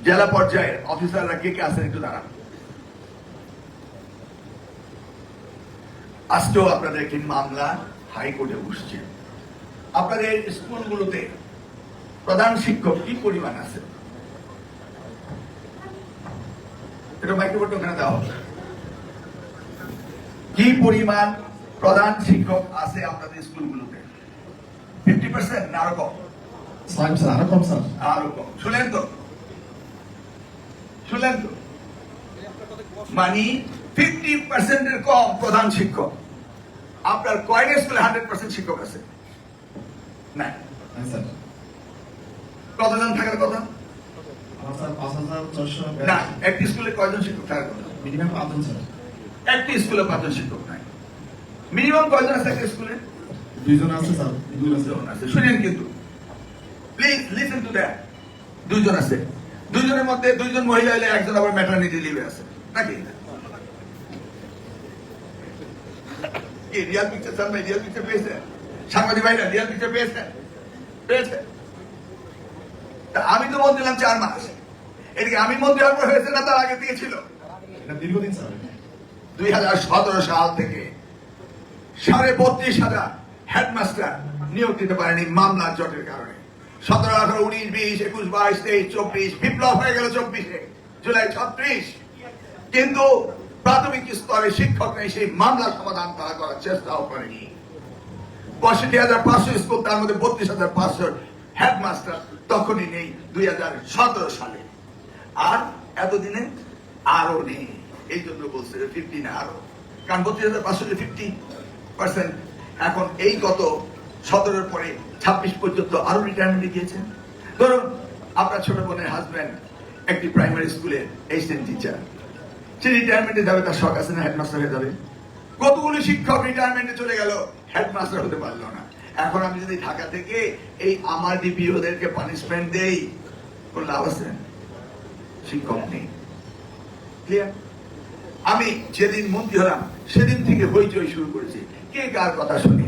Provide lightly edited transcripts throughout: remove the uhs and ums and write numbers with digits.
জেলা পর্যায়ের অফিসাররা কে কে আছেন একটু দাঁড়ান। আজকেও আপনাদের একটি মামলা হাইকোর্টে বসছে। আপনাদের স্কুলগুলোতে প্রধান শিক্ষক কি পরিমাণ আছে? এটা মাইক্রোফোনটা ওখানে দেওয়া হবে। কি পরিমাণ প্রধান শিক্ষক আছে আপনাদের স্কুলগুলোতে? 50% না আরো কম? আরো কম স্যার। আরো কম। শুনলেন তো মানে 50% এর কম প্রধান শিক্ষক। আপনার কয়টা স্কুলে 100% শিক্ষক আছে? না। কতজন থাকার কথা? না, একটি স্কুলে কয়জন শিক্ষক থাকার কথা? মিনিমাম 5 জন স্যার। একটি স্কুলে 5 জন শিক্ষক নাই। মিনিমাম কয়জন আছে একটা স্কুলে? 2 জন আছে স্যার। 2 জন আছে। শুনেন কিন্তু প্লিজ লিসেন টু দ্যাট। 2 জন আছে। 2 জনের মধ্যে 2 জন মহিলা হলে একজন আবার ম্যাটারনিটি লিভে আছে নাকি? কি রিয়াল পিকচার স্যার? ভাই রিয়াল পিকচার পেয়েছে? সাংবাদিক ভাইরা রিয়াল পিকচার পেয়েছে? আমি তো মন্ত্রী ছিলাম 4 মাস। এদিকে আমি মন্ত্রী হওয়ার পর হয়েছে না তার আগে থেকে ছিল? দীর্ঘদিন স্যার। 2017 সাল থেকে 32,500 হেডমাস্টার নিয়োগ দিতে পারেনি মামলার জটের কারণে। 17, 18, 19, 20, 21, 22, 23, 24 বিপ্লব হয়ে গেল 24 জুলাই 36। কিন্তু প্রাথমিক স্তরে শিক্ষক নেই, সেই মামলার সমাধান তারা করার চেষ্টাও করেনি। 65,500 স্কুল, তার মধ্যে 32,500 হেডমাস্টার তখনই নেই 2017 সালে। আর এতদিনে আরো নেই। এই জন্য বলছে 50 না আরো, কারণ 32,500 50%। এখন এই গত 17 পরে 26 পর্যন্ত আরো রিটায়ারমেন্টে গিয়েছেন। ধরুন আপনার ছোট বোনের হাজবেন্ড একটি প্রাইমারি স্কুলের অ্যাসিস্ট্যান্ট টিচার, সে রিটায়ারমেন্টে যাবে, তার শখ আছে না হেডমাস্টার হয়ে যাবে? কতগুলো শিক্ষক রিটায়ারমেন্টে চলে গেল, হেডমাস্টার হতে পারলো না। এখন আমি যদি ঢাকা থেকে এই আমার ডিপিওদেরকে পানিশমেন্ট দেই, কোন লাভ আছে? শিক্ষক নেই। ক্লিয়ার? আমি যেদিন মন্ত্রী হলাম সেদিন থেকে হইচই শুরু করেছি। কে কার কথা শুনি?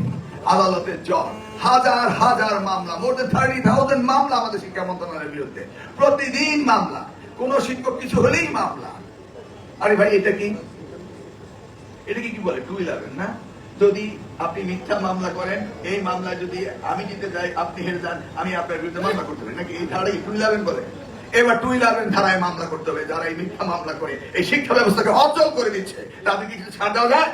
আদালতের জব, হাজার হাজার মামলা, মোর দেন 30,000 মামলা আমাদের শিক্ষা মন্ত্রণালয়ের বিরুদ্ধে। প্রতিদিন মামলা, কোন শিক্ষক কিছু হলেই মামলা। আরে ভাই এটা কি বলে 211 না? যদি আপনি মিথ্যা মামলা করেন, এই মামলা যদি আমি জিতে যাই, আপনি হেরে যান, আমি আপনার বিরুদ্ধে মামলা করতে পারি নাকি? এই ধারাই 211 বলে। এবার 211 ধারায় মামলা করতে হবে। যারা এই মিথ্যা মামলা করে এই শিক্ষা ব্যবস্থাকে অচল করে দিচ্ছে, তাদেরকে কিছু ছাড় দেওয়া যায়?